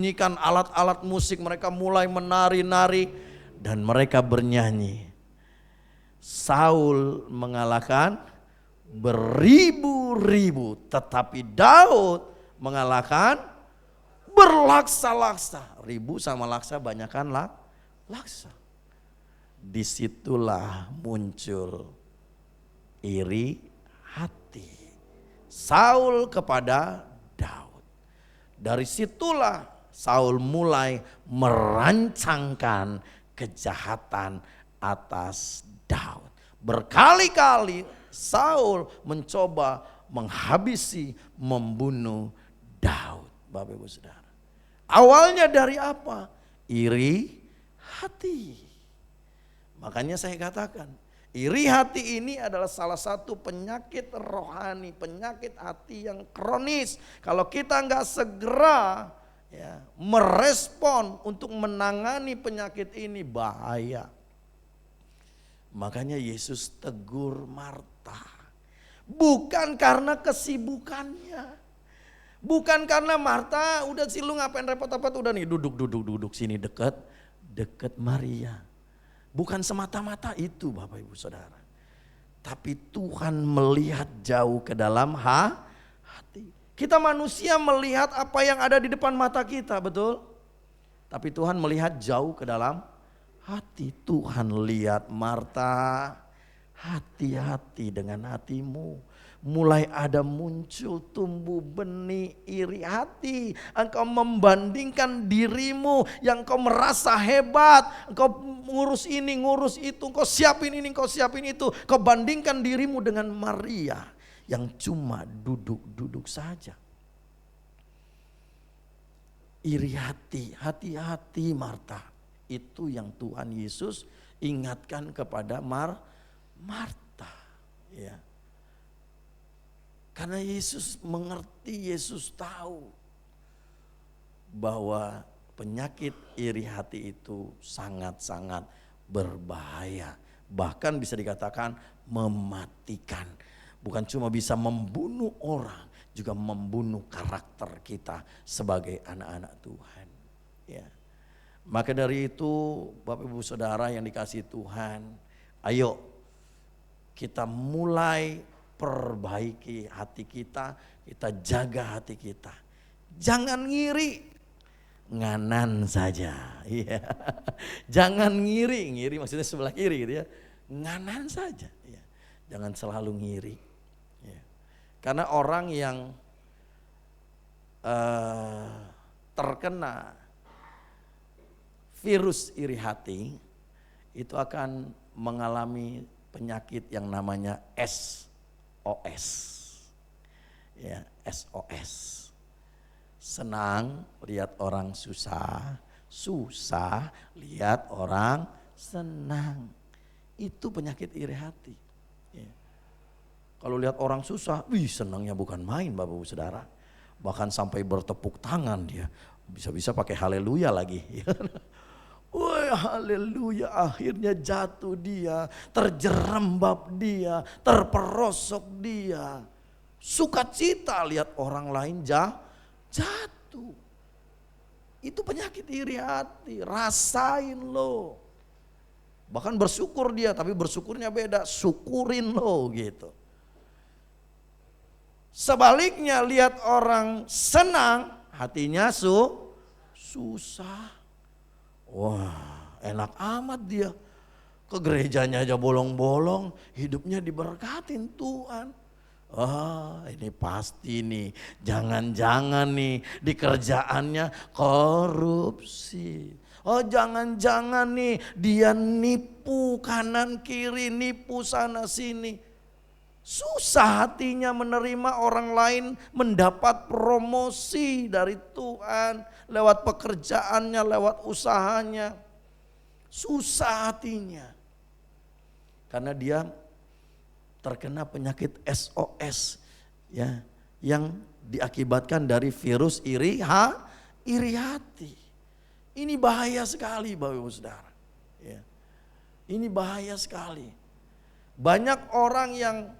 Nyanyikan alat-alat musik, mereka mulai menari-nari dan mereka bernyanyi. Saul mengalahkan beribu-ribu, tetapi Daud mengalahkan berlaksa-laksa. Ribu sama laksa banyakan laksa. Disitulah muncul iri hati Saul kepada Daud. Dari situlah Saul mulai merancangkan kejahatan atas Daud. Berkali-kali Saul mencoba menghabisi, membunuh Daud. Bapak Ibu Saudara. Awalnya dari apa? Iri hati. Makanya saya katakan, iri hati ini adalah salah satu penyakit rohani, penyakit hati yang kronis. Kalau kita nggak segera merespon untuk menangani penyakit ini, bahaya. Makanya Yesus tegur Marta. Bukan karena kesibukannya. Bukan karena Marta, udah sih lu ngapain repot-repot, udah nih duduk sini dekat Maria. Bukan semata-mata itu Bapak Ibu Saudara. Tapi Tuhan melihat jauh ke dalam hati. Kita manusia melihat apa yang ada di depan mata kita, betul? Tapi Tuhan melihat jauh ke dalam hati. Tuhan lihat Marta, hati-hati dengan hatimu. Mulai ada muncul tumbuh benih iri hati. Engkau membandingkan dirimu yang kau merasa hebat. Engkau ngurus ini, ngurus itu. Engkau siapin ini, engkau siapin itu. Kau bandingkan dirimu dengan Maria yang cuma duduk-duduk saja. Iri hati, hati-hati Marta. Itu yang Tuhan Yesus ingatkan kepada Marta. Ya. Karena Yesus mengerti, Yesus tahu bahwa penyakit iri hati itu sangat-sangat berbahaya. Bahkan bisa dikatakan mematikan. Bukan cuma bisa membunuh orang, juga membunuh karakter kita sebagai anak-anak Tuhan. Ya. Maka dari itu Bapak Ibu Saudara yang dikasihi Tuhan, ayo kita mulai perbaiki hati kita jaga hati kita. Jangan ngiri, nganan saja. Ya. Jangan ngiri maksudnya sebelah kiri gitu ya. Nganan saja. Ya. Jangan selalu ngiri. Ya. Karena orang yang terkena virus iri hati itu akan mengalami penyakit yang namanya SOS. Ya, SOS. Senang lihat orang susah, susah lihat orang senang. Itu penyakit iri hati. Ya. Kalau lihat orang susah, senangnya bukan main Bapak Ibu Saudara. Bahkan sampai bertepuk tangan dia. Bisa-bisa pakai haleluya lagi. Wah, haleluya, akhirnya jatuh dia, terjerembab dia, terperosok dia. Sukacita lihat orang lain jatuh. Itu penyakit iri hati, rasain lo. Bahkan bersyukur dia, tapi bersyukurnya beda, syukurin lo gitu. Sebaliknya lihat orang senang, hatinya susah. Wah, enak amat dia. Ke gerejanya aja bolong-bolong, hidupnya diberkatin Tuhan. Ini pasti nih, jangan-jangan nih di kerjaannya korupsi. Jangan-jangan nih dia nipu kanan kiri, nipu sana sini. Susah hatinya menerima orang lain mendapat promosi dari Tuhan lewat pekerjaannya, lewat usahanya. Susah hatinya. Karena dia terkena penyakit SOS ya, yang diakibatkan dari virus iri hati. Ini bahaya sekali Bapak Ibu Saudara. Ya. Ini bahaya sekali. Banyak orang yang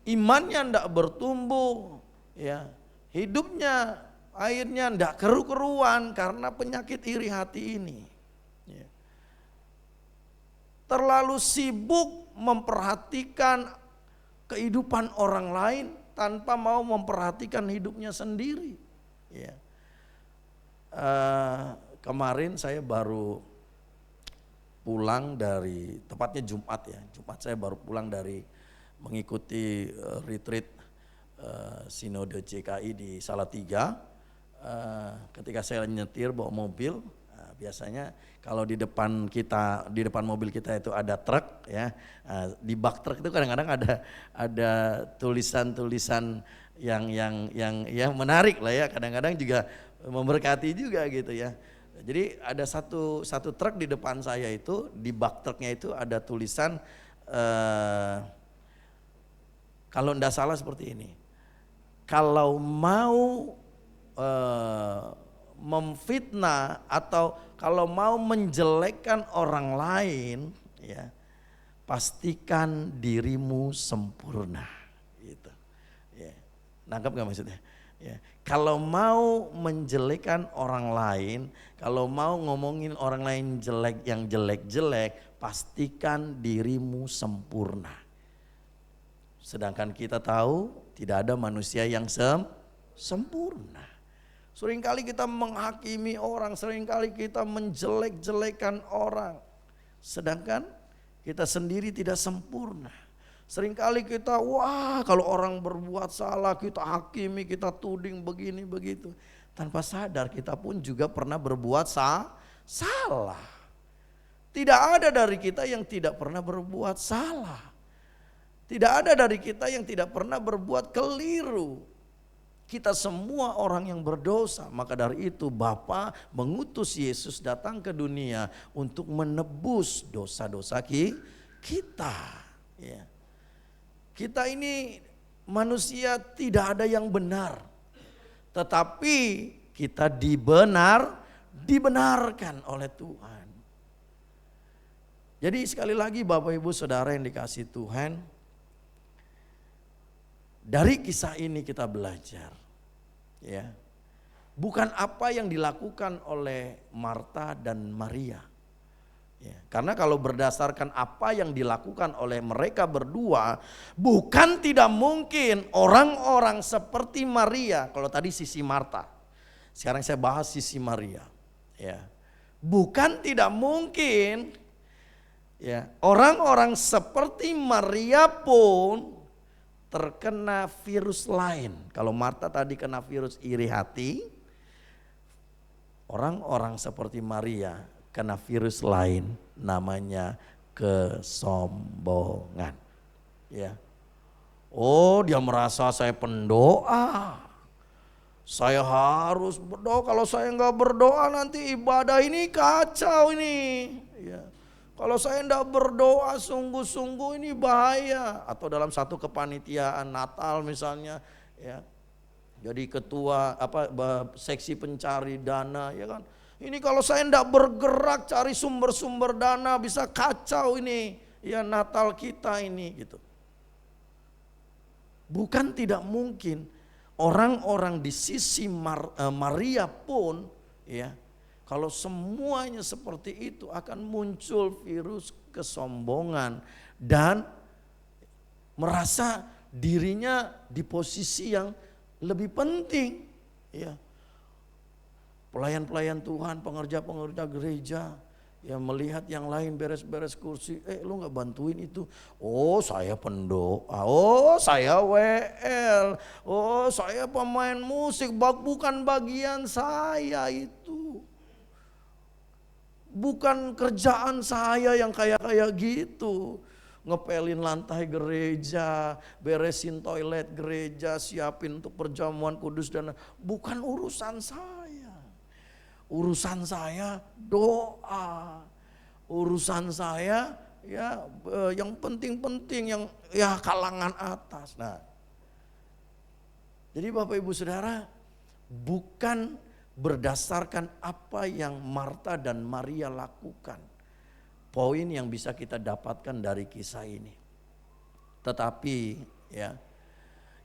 imannya tidak bertumbuh, ya, hidupnya akhirnya ndak keru-keruan karena penyakit iri hati ini. Ya. Terlalu sibuk memperhatikan kehidupan orang lain tanpa mau memperhatikan hidupnya sendiri. Ya. Kemarin saya baru pulang dari, tepatnya Jumat ya, Jumat saya baru pulang dari mengikuti retreat Sinode JKI di Salatiga. Ketika saya nyetir bawa mobil, biasanya kalau di depan mobil kita itu ada truk ya, di bak truk itu kadang-kadang ada tulisan-tulisan yang ya menarik lah ya, kadang-kadang juga memberkati juga gitu ya. Jadi ada satu truk di depan saya itu, di bak truknya itu ada tulisan kalau enggak salah seperti ini. Kalau mau memfitnah atau kalau mau menjelekkan orang lain ya, pastikan dirimu sempurna gitu. Ya. Nangkap gak maksudnya? Ya. Kalau mau menjelekkan orang lain, kalau mau ngomongin orang lain jelek, yang jelek-jelek, pastikan dirimu sempurna. Sedangkan kita tahu tidak ada manusia yang sempurna. Seringkali kita menghakimi orang, seringkali kita menjelek-jelekan orang. Sedangkan kita sendiri tidak sempurna. Seringkali kita kalau orang berbuat salah kita hakimi, kita tuding begini begitu. Tanpa sadar kita pun juga pernah berbuat salah. Tidak ada dari kita yang tidak pernah berbuat salah. Tidak ada dari kita yang tidak pernah berbuat keliru. Kita semua orang yang berdosa. Maka dari itu Bapa mengutus Yesus datang ke dunia untuk menebus dosa-dosa kita. Ya. Kita ini manusia tidak ada yang benar. Tetapi kita dibenarkan oleh Tuhan. Jadi sekali lagi Bapak Ibu Saudara yang dikasihi Tuhan, dari kisah ini kita belajar, ya, bukan apa yang dilakukan oleh Marta dan Maria. Ya, karena kalau berdasarkan apa yang dilakukan oleh mereka berdua, bukan tidak mungkin orang-orang seperti Maria. Kalau tadi sisi Marta, sekarang saya bahas sisi Maria. Ya, bukan tidak mungkin, ya, orang-orang seperti Maria pun terkena virus lain. Kalau Marta tadi kena virus iri hati, orang-orang seperti Maria kena virus lain namanya kesombongan. Ya. Oh, dia merasa saya pendoa. Saya harus berdoa, kalau saya enggak berdoa nanti ibadah ini kacau ini. Ya. Kalau saya enggak berdoa sungguh-sungguh ini bahaya. Atau dalam satu kepanitiaan Natal misalnya, ya. Jadi ketua seksi pencari dana, ya kan. Ini kalau saya enggak bergerak cari sumber-sumber dana bisa kacau ini, ya Natal kita ini gitu. Bukan tidak mungkin orang-orang di sisi Maria pun, ya, kalau semuanya seperti itu akan muncul virus kesombongan dan merasa dirinya di posisi yang lebih penting, ya. Pelayan-pelayan Tuhan, pengerja-pengerja gereja yang melihat yang lain beres-beres kursi, lu gak bantuin itu? Oh saya pendoa, oh saya WL, oh saya pemain musik, bukan bagian saya itu. Bukan kerjaan saya yang kayak gitu. Ngepelin lantai gereja, beresin toilet gereja, siapin untuk perjamuan kudus dan bukan urusan saya. Urusan saya doa, urusan saya ya yang penting-penting, yang ya kalangan atas. Nah, jadi Bapak Ibu Saudara, bukan berdasarkan apa yang Marta dan Maria lakukan, poin yang bisa kita dapatkan dari kisah ini. Tetapi ya,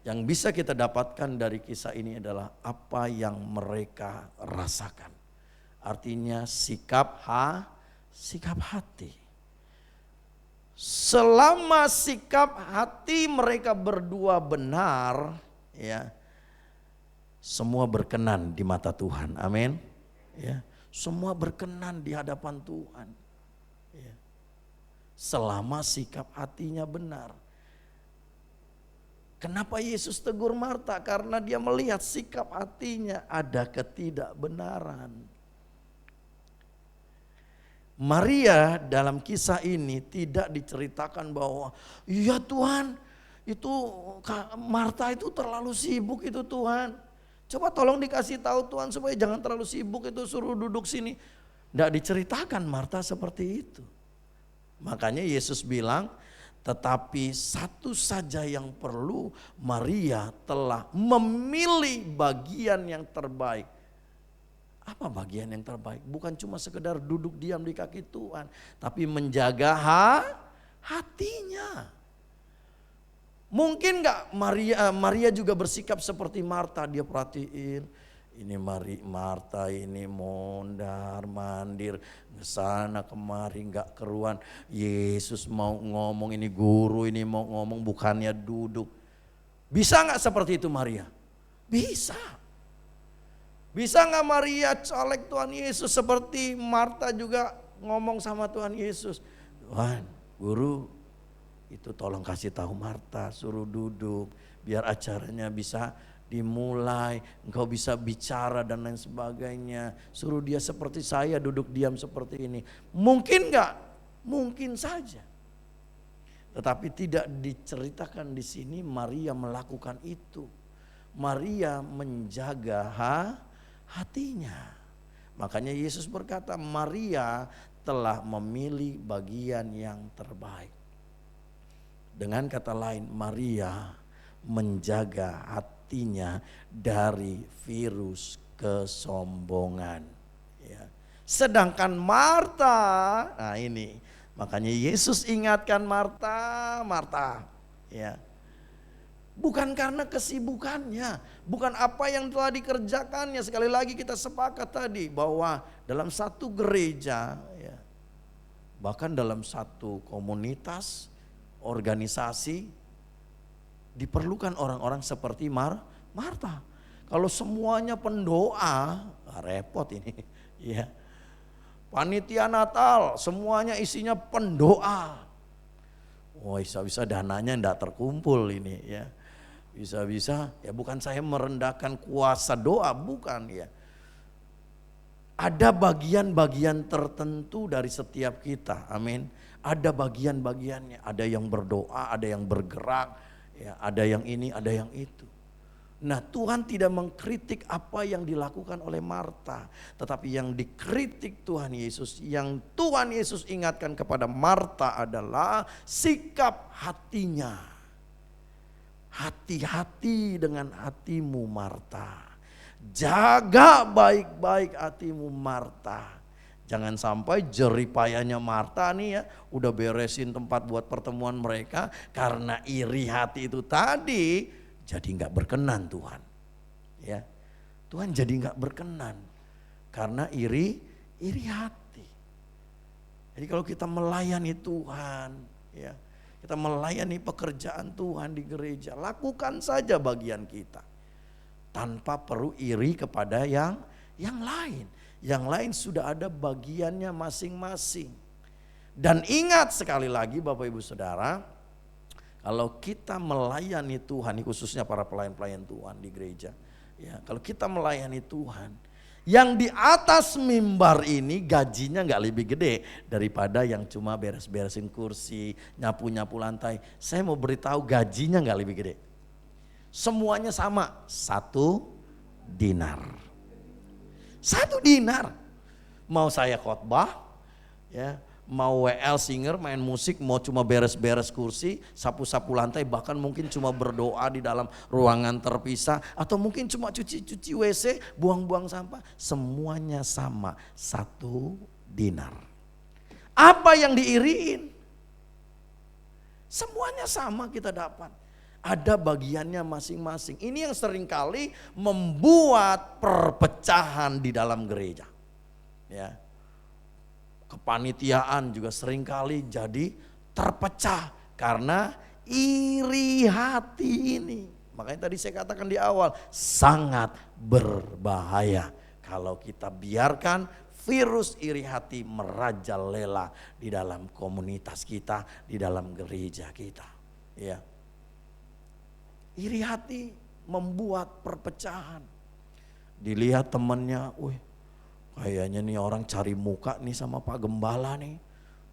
Yang bisa kita dapatkan dari kisah ini adalah apa yang mereka rasakan. Artinya sikap hati. Selama sikap hati mereka berdua benar, ya, semua berkenan di mata Tuhan. Amin. Ya, semua berkenan di hadapan Tuhan. Ya. Selama sikap hatinya benar. Kenapa Yesus tegur Marta? Karena dia melihat sikap hatinya ada ketidakbenaran. Maria dalam kisah ini tidak diceritakan bahwa, ya Tuhan, itu Marta itu terlalu sibuk itu Tuhan. Coba tolong dikasih tahu Tuhan supaya jangan terlalu sibuk itu, suruh duduk sini. Tidak diceritakan Marta seperti itu. Makanya Yesus bilang, tetapi satu saja yang perlu, Maria telah memilih bagian yang terbaik. Apa bagian yang terbaik? Bukan cuma sekedar duduk diam di kaki Tuhan, tapi menjaga hatinya. Mungkin gak Maria juga bersikap seperti Marta, dia perhatiin. Ini Marta ini mondar mandir kesana kemari nggak keruan. Yesus mau ngomong, ini guru ini mau ngomong, bukannya duduk. Bisa nggak seperti itu Maria? Bisa. Bisa nggak Maria colek Tuhan Yesus seperti Marta juga ngomong sama Tuhan Yesus? Tuhan, guru itu tolong kasih tahu Marta, suruh duduk biar acaranya bisa dimulai, engkau bisa bicara dan lain sebagainya. Suruh dia seperti saya duduk diam seperti ini. Mungkin enggak? Mungkin saja. Tetapi tidak diceritakan di sini Maria melakukan itu. Maria menjaga hatinya. Makanya Yesus berkata Maria telah memilih bagian yang terbaik. Dengan kata lain Maria menjaga hatinya dari virus kesombongan. Ya. Sedangkan Marta, nah ini makanya Yesus ingatkan Marta, ya. Bukan karena kesibukannya, bukan apa yang telah dikerjakannya. Sekali lagi kita sepakat tadi bahwa dalam satu gereja, ya, bahkan dalam satu komunitas, organisasi, diperlukan orang-orang seperti Marta. Kalau semuanya pendoa, repot ini. Ya. Panitia Natal, semuanya isinya pendoa. Wah, bisa-bisa dananya tidak terkumpul ini ya. Bisa-bisa ya, bukan saya merendahkan kuasa doa, bukan ya. Ada bagian-bagian tertentu dari setiap kita, amin. Ada bagian-bagiannya, ada yang berdoa, ada yang bergerak, ya, ada yang ini, ada yang itu. Nah, Tuhan tidak mengkritik apa yang dilakukan oleh Marta, tetapi yang dikritik Tuhan Yesus, yang Tuhan Yesus ingatkan kepada Marta adalah sikap hatinya. Hati-hati dengan hatimu Marta. Jaga baik-baik hatimu Marta. Jangan sampai jeripayanya Marta nih ya, udah beresin tempat buat pertemuan mereka, karena iri hati itu tadi jadi nggak berkenan Tuhan. Ya, Tuhan jadi nggak berkenan karena iri hati. Jadi kalau kita melayani Tuhan, ya, kita melayani pekerjaan Tuhan di gereja, lakukan saja bagian kita tanpa perlu iri kepada yang lain. Yang lain sudah ada bagiannya masing-masing. Dan ingat sekali lagi Bapak Ibu Saudara, kalau kita melayani Tuhan, khususnya para pelayan-pelayan Tuhan di gereja, ya, kalau kita melayani Tuhan, yang di atas mimbar ini gajinya nggak lebih gede daripada yang cuma beres-beresin kursi, nyapu-nyapu lantai. Saya mau beritahu gajinya nggak lebih gede. Semuanya sama, 1 dinar. 1 dinar. Mau saya khotbah, ya, mau WL singer, main musik, mau cuma beres-beres kursi, sapu-sapu lantai, bahkan mungkin cuma berdoa di dalam ruangan terpisah, atau mungkin cuma cuci-cuci WC, buang-buang sampah, semuanya sama, 1 dinar. Apa yang diiriin? Semuanya sama kita dapat. Ada bagiannya masing-masing. Ini yang seringkali membuat perpecahan di dalam gereja. Ya. Kepanitiaan juga seringkali jadi terpecah karena iri hati ini. Makanya tadi saya katakan di awal, sangat berbahaya kalau kita biarkan virus iri hati merajalela di dalam komunitas kita, di dalam gereja kita. Ya. Iri hati membuat perpecahan. Dilihat temannya, wih kayaknya nih orang cari muka nih sama Pak Gembala nih.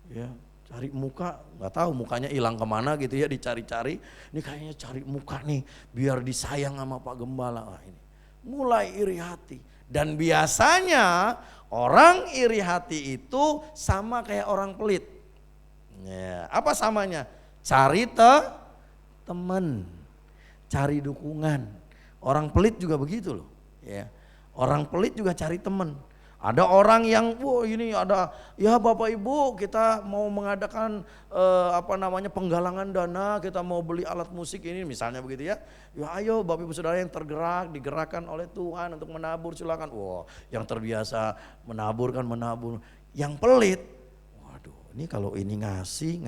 Ya, cari muka, nggak tahu mukanya hilang kemana gitu ya, dicari-cari. Ini kayaknya cari muka nih biar disayang sama Pak Gembala. Wah, ini mulai iri hati. Dan biasanya orang iri hati itu sama kayak orang pelit. Ya, apa samanya? Cari teman. Cari dukungan. Orang pelit juga begitu loh. Ya. Orang pelit juga cari teman. Ada orang yang, wah ini ada, ya Bapak Ibu kita mau mengadakan penggalangan dana, kita mau beli alat musik ini misalnya begitu ya. Ya ayo Bapak Ibu Saudara yang tergerak, digerakkan oleh Tuhan untuk menabur silakan. Wah yang terbiasa menabur kan menabur. Yang pelit, waduh ini kalau ini ngasih.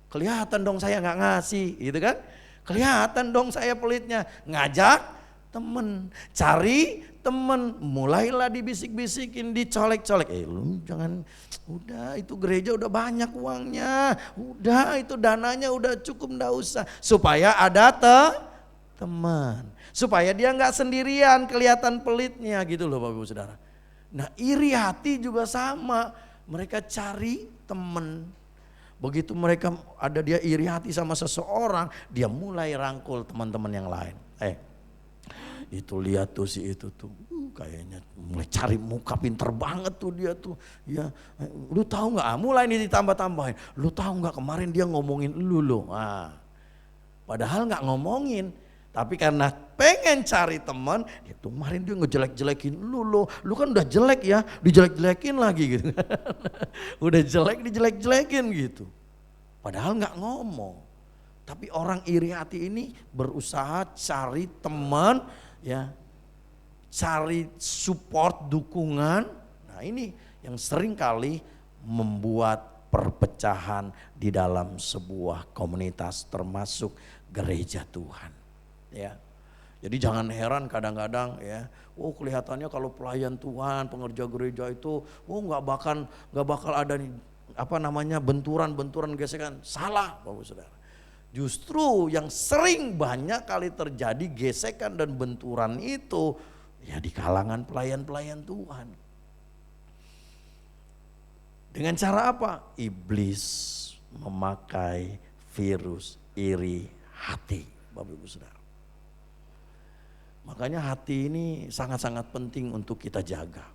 Kelihatan dong saya nggak ngasih gitu kan. Kelihatan dong saya pelitnya, ngajak temen, cari temen, mulailah dibisik-bisikin, dicolek-colek. Lu jangan, udah itu gereja udah banyak uangnya, udah itu dananya udah cukup, nggak usah. Supaya ada teman, supaya dia nggak sendirian kelihatan pelitnya gitu loh Bapak Ibu Saudara. Nah iri hati juga sama, mereka cari teman. Begitu mereka ada dia iri hati sama seseorang, dia mulai rangkul teman-teman yang lain. Itu lihat tuh si itu tuh, kayaknya mulai cari muka, pinter banget tuh dia tuh. Ya, lu tahu nggak? Mulai ini ditambah-tambahin. Lu tahu nggak kemarin dia ngomongin lu loh. Nah, padahal nggak ngomongin, tapi karena pengen cari teman, ya tuh kemarin dia ngejelek-jelekin lu loh. Lu kan udah jelek ya, dijelek-jelekin lagi gitu. Udah jelek dijelek-jelekin gitu. Padahal nggak ngomong. Tapi orang iri hati ini berusaha cari teman, ya, cari support, dukungan. Nah ini yang sering kali membuat perpecahan di dalam sebuah komunitas termasuk gereja Tuhan. Ya. Jadi jangan heran kadang-kadang ya, kelihatannya kalau pelayan Tuhan, pengerja gereja itu, nggak bakal ada benturan gesekan. Salah Bapak Saudara. Justru yang sering banyak kali terjadi gesekan dan benturan itu ya di kalangan pelayan-pelayan Tuhan. Dengan cara apa? Iblis memakai virus iri hati, Bapak Ibu Saudara. Makanya hati ini sangat-sangat penting untuk kita jaga.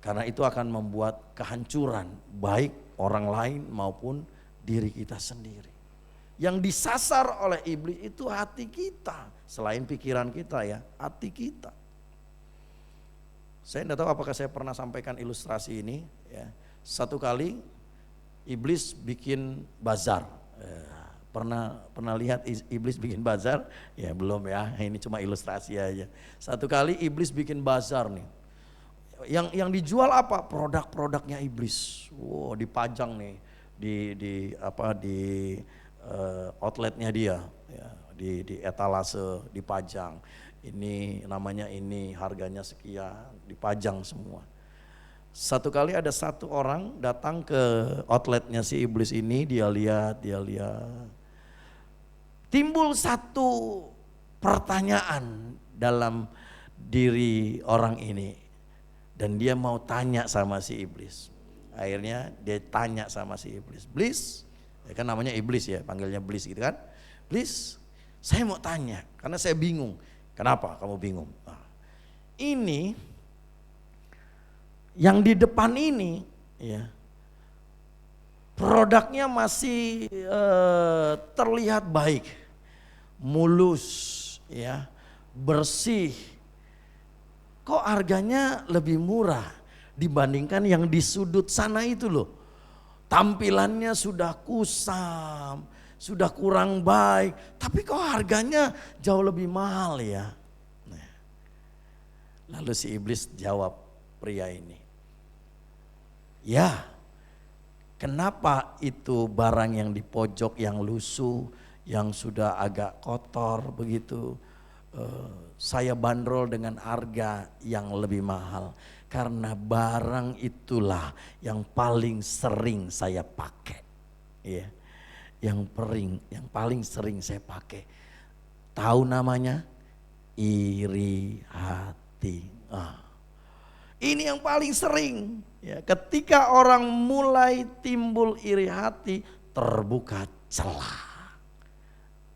Karena itu akan membuat kehancuran baik orang lain maupun diri kita sendiri. Yang disasar oleh iblis itu hati kita. Selain pikiran kita ya, hati kita. Saya tidak tahu apakah saya pernah sampaikan ilustrasi ini. Ya. Satu kali iblis bikin bazar. Pernah lihat iblis bikin bazar? Ya belum ya, ini cuma ilustrasi aja. Satu kali iblis bikin bazar nih. Yang dijual apa? Produk-produknya iblis. Wow, dipajang nih di outletnya dia, ya, di etalase dipajang. Ini namanya ini, harganya sekian, dipajang semua. Satu kali ada satu orang datang ke outletnya si iblis ini, dia lihat. Timbul satu pertanyaan dalam diri orang ini. Dan dia mau tanya sama si iblis. Akhirnya dia tanya sama si iblis. Iblis, ya kan namanya iblis ya, panggilnya iblis gitu kan. Iblis, saya mau tanya karena saya bingung. Kenapa kamu bingung? Nah, ini yang di depan ini ya, produknya masih terlihat baik, mulus ya, bersih. Kok harganya lebih murah dibandingkan yang di sudut sana itu loh. tampilannya sudah kusam, sudah kurang baik, tapi kok harganya jauh lebih mahal ya. Nah, lalu si iblis jawab pria ini, ya kenapa itu barang yang di pojok yang lusuh, yang sudah agak kotor begitu, saya bandrol dengan harga yang lebih mahal. Karena barang itulah yang paling sering saya pakai. Ya, yang paling sering saya pakai. Tahu namanya? Iri hati. Ini yang paling sering. Ya, ketika orang mulai timbul iri hati, terbuka celah.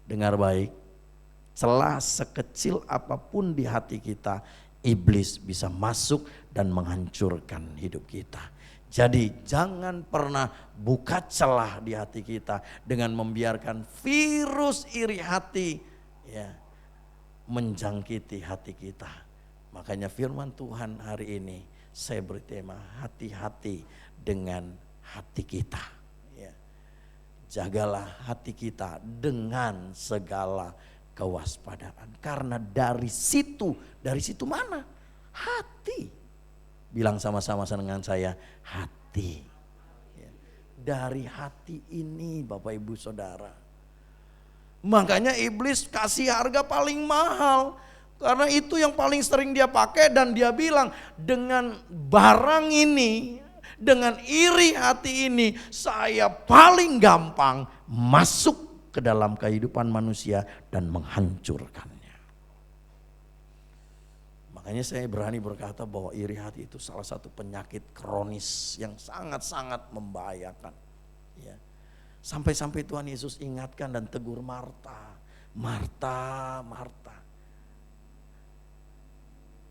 Dengar baik, celah sekecil apapun di hati kita, iblis bisa masuk dan menghancurkan hidup kita. Jadi jangan pernah buka celah di hati kita dengan membiarkan virus iri hati ya menjangkiti hati kita. Makanya firman Tuhan hari ini saya beri tema hati-hati dengan hati kita. Ya. Jagalah hati kita dengan segala kewaspadaan. Karena dari situ mana? Hati. Bilang sama-sama dengan saya, hati. Ya. Dari hati ini Bapak Ibu Saudara. Makanya iblis kasih harga paling mahal. Karena itu yang paling sering dia pakai dan dia bilang dengan barang ini, dengan iri hati ini saya paling gampang masuk ke dalam kehidupan manusia dan menghancurkannya. Makanya saya berani berkata bahwa iri hati itu salah satu penyakit kronis yang sangat-sangat membahayakan. Ya. Sampai-sampai Tuhan Yesus ingatkan dan tegur Marta. Marta, Marta.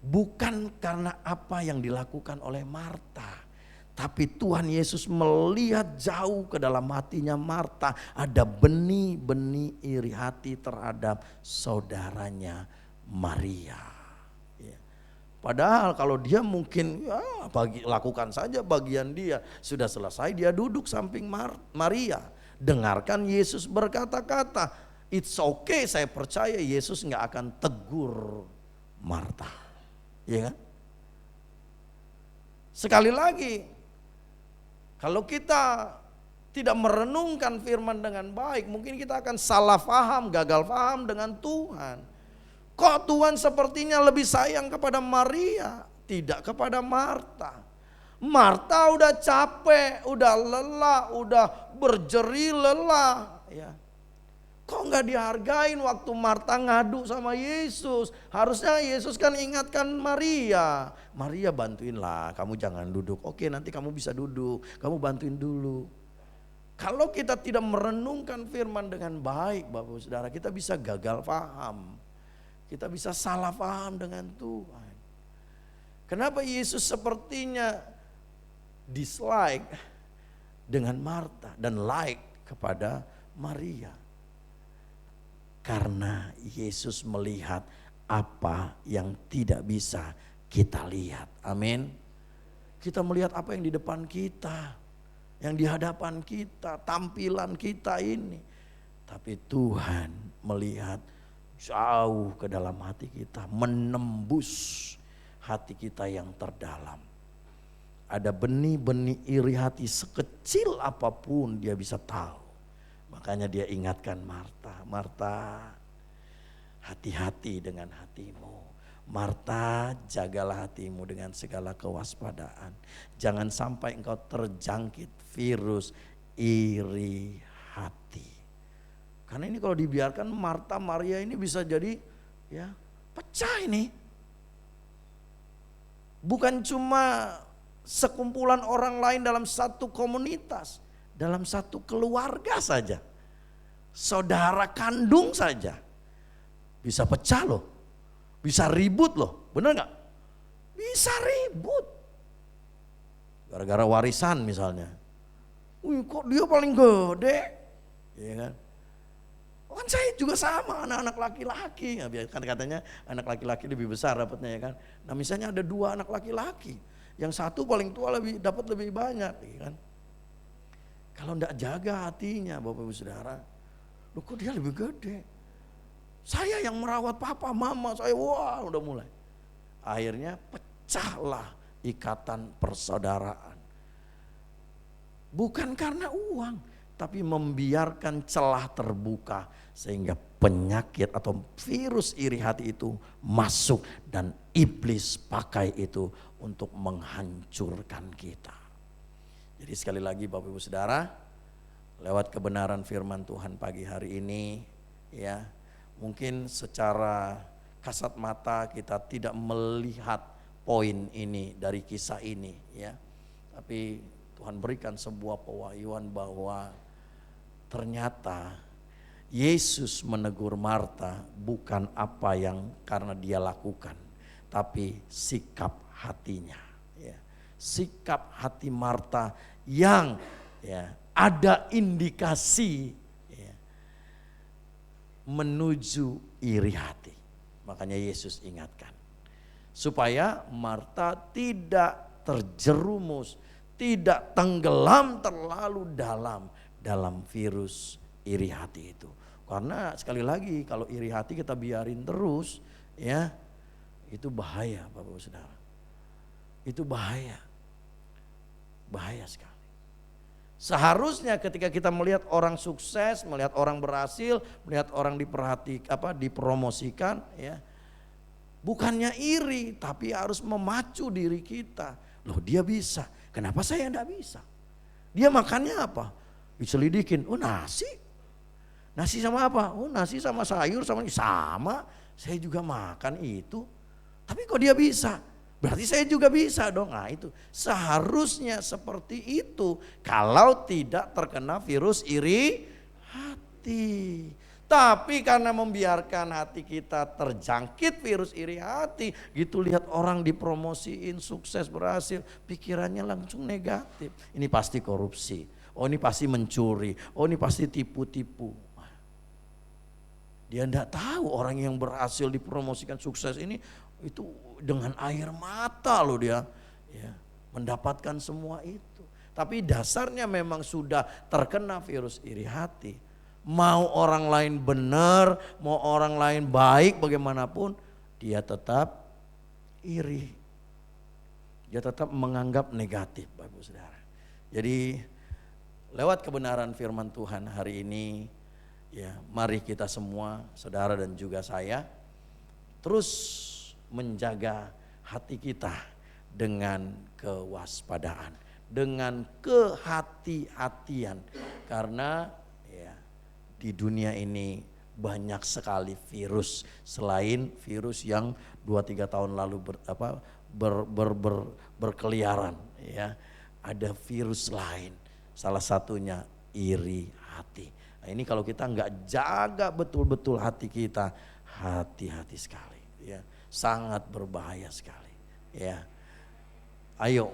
Bukan karena apa yang dilakukan oleh Marta. Tapi Tuhan Yesus melihat jauh ke dalam hatinya Marta. Ada benih-benih iri hati terhadap saudaranya Maria. Padahal kalau dia mungkin lakukan saja bagian dia. Sudah selesai dia duduk samping Maria. Dengarkan Yesus berkata-kata. It's okay, saya percaya Yesus gak akan tegur Marta. Ya kan? Sekali lagi. Kalau kita tidak merenungkan firman dengan baik. Mungkin kita akan salah paham, gagal paham dengan Tuhan. Kok Tuhan sepertinya lebih sayang kepada Maria, tidak kepada Marta. Marta udah capek, udah lelah, udah berjeri lelah. Ya. Kok gak dihargain waktu Marta ngadu sama Yesus. Harusnya Yesus kan ingatkan Maria. Maria bantuinlah, kamu jangan duduk. Oke nanti kamu bisa duduk, kamu bantuin dulu. Kalau kita tidak merenungkan firman dengan baik Bapak Saudara, kita bisa gagal paham. Kita bisa salah paham dengan Tuhan. Kenapa Yesus sepertinya dislike dengan Marta dan like kepada Maria? Karena Yesus melihat apa yang tidak bisa kita lihat. Amin. Kita melihat apa yang di depan kita, yang di hadapan kita, tampilan kita ini. Tapi Tuhan melihat jauh ke dalam hati kita, menembus hati kita yang terdalam. Ada benih-benih iri hati sekecil apapun dia bisa tahu. Makanya dia ingatkan Marta, Marta hati-hati dengan hatimu. Marta jagalah hatimu dengan segala kewaspadaan. Jangan sampai engkau terjangkit virus iri hati. Karena ini kalau dibiarkan Marta Maria ini bisa jadi ya pecah ini. Bukan cuma sekumpulan orang lain dalam satu komunitas, dalam satu keluarga saja. Saudara kandung saja bisa pecah loh. Bisa ribut loh, bener gak? Bisa ribut. Gara-gara warisan misalnya. Wih kok dia paling gede, ya kan? Kan saya juga sama anak-anak laki-laki. Kan katanya anak laki-laki lebih besar dapatnya ya kan. Nah misalnya ada 2 anak laki-laki. Yang satu paling tua dapat lebih banyak ya kan. Kalau enggak jaga hatinya Bapak Ibu Saudara, loh kok dia lebih gede? Saya yang merawat papa, mama saya, wah udah mulai. Akhirnya pecahlah ikatan persaudaraan. Bukan karena uang, tapi membiarkan celah terbuka sehingga penyakit atau virus iri hati itu masuk dan iblis pakai itu untuk menghancurkan kita. Jadi sekali lagi Bapak Ibu Saudara, lewat kebenaran firman Tuhan pagi hari ini ya, mungkin secara kasat mata kita tidak melihat poin ini dari kisah ini ya. Tapi Tuhan berikan sebuah pewahyuan bahwa ternyata Yesus menegur Marta bukan apa yang karena dia lakukan, tapi sikap hatinya ya. Sikap hati Marta yang ya ada indikasi ya, menuju iri hati. Makanya Yesus ingatkan supaya Marta tidak terjerumus, tidak tenggelam terlalu dalam virus iri hati itu. Karena sekali lagi kalau iri hati kita biarin terus ya, itu bahaya Bapak Ibu Saudara. Itu bahaya sekali. Seharusnya ketika kita melihat orang sukses, melihat orang berhasil, melihat orang dipromosikan ya, bukannya iri tapi harus memacu diri kita. Loh dia bisa, kenapa saya enggak bisa? Dia makannya apa? Diselidikin, oh nasi sama apa? Oh nasi sama sayur sama, saya juga makan itu. Tapi kok dia bisa? Berarti saya juga bisa dong. Nah itu seharusnya seperti itu kalau tidak terkena virus iri hati. Tapi karena membiarkan hati kita terjangkit virus iri hati, gitu lihat orang dipromosiin sukses berhasil, pikirannya langsung negatif. Ini pasti korupsi, oh ini pasti mencuri, oh ini pasti tipu-tipu. Dia enggak tahu orang yang berhasil dipromosikan sukses ini itu dengan air mata loh dia ya, mendapatkan semua itu. Tapi dasarnya memang sudah terkena virus iri hati. Mau orang lain benar, mau orang lain baik bagaimanapun, dia tetap iri. Dia tetap menganggap negatif Bapak Saudara. Jadi lewat kebenaran firman Tuhan hari ini ya, mari kita semua saudara dan juga saya terus menjaga hati kita dengan kewaspadaan, dengan kehati-hatian. Karena ya, di dunia ini banyak sekali virus selain virus yang 2-3 tahun lalu berkeliaran ya. Ada virus lain, salah satunya iri hati. Nah, ini kalau kita nggak jaga betul-betul hati kita, hati-hati sekali ya. Sangat berbahaya sekali ya. Ayo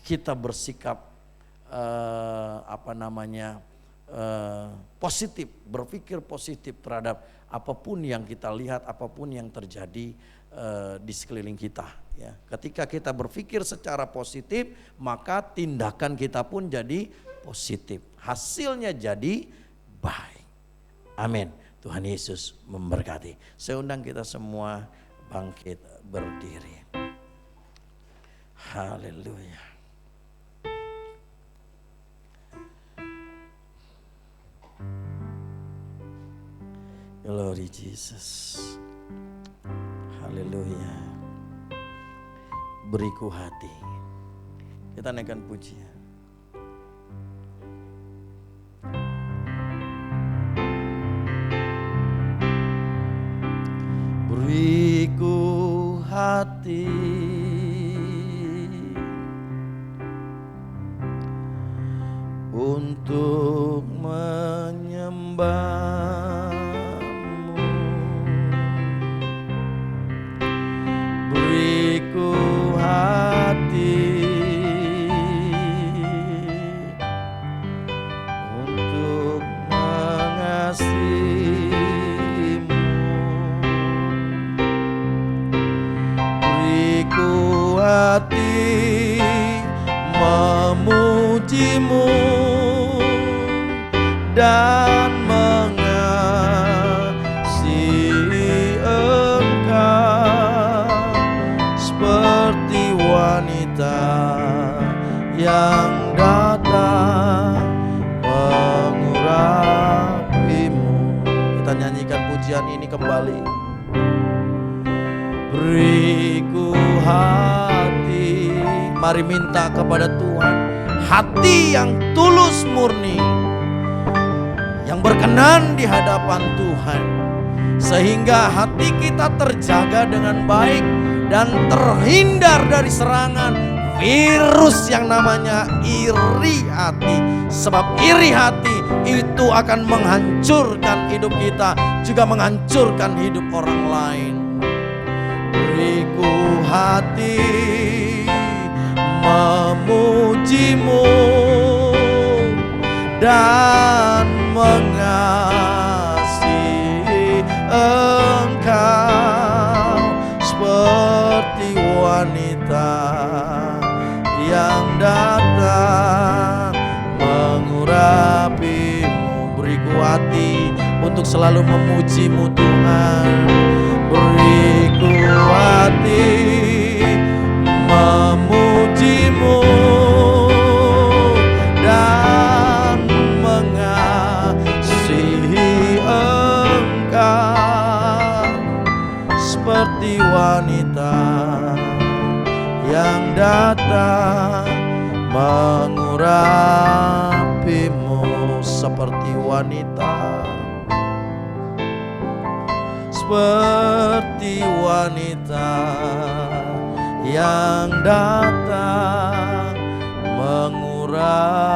kita bersikap positif, berpikir positif terhadap apapun yang kita lihat, apapun yang terjadi di sekeliling kita ya. Ketika kita berpikir secara positif, maka tindakan kita pun jadi positif, hasilnya jadi baik. Amin. Tuhan Yesus memberkati. Saya undang kita semua bangkit berdiri. Haleluya. Glory Jesus. Haleluya. Beriku hati. Kita naikkan pujian. Beriku hati untuk menyembah-Mu. Beriku hati untuk mengasihi. Hati memuji-Mu. dan mengasihi Engkau seperti wanita yang datang mengurapimu. Kita nyanyikan pujian ini kembali. Beriku hati, mari minta kepada Tuhan hati yang tulus murni, yang berkenan di hadapan Tuhan, sehingga hati kita terjaga dengan baik dan terhindar dari serangan virus yang namanya iri hati. Sebab iri hati itu akan menghancurkan hidup kita, juga menghancurkan hidup orang lain. Beriku hati memujimu dan mengasihi Engkau seperti wanita yang datang mengurapimu. Beriku hati untuk selalu memujimu Tuhan. Beriku hati memujimu dan mengasihi Engkau seperti wanita yang datang mengurapimu. Seperti wanita, seperti wanita yang datang mengurapi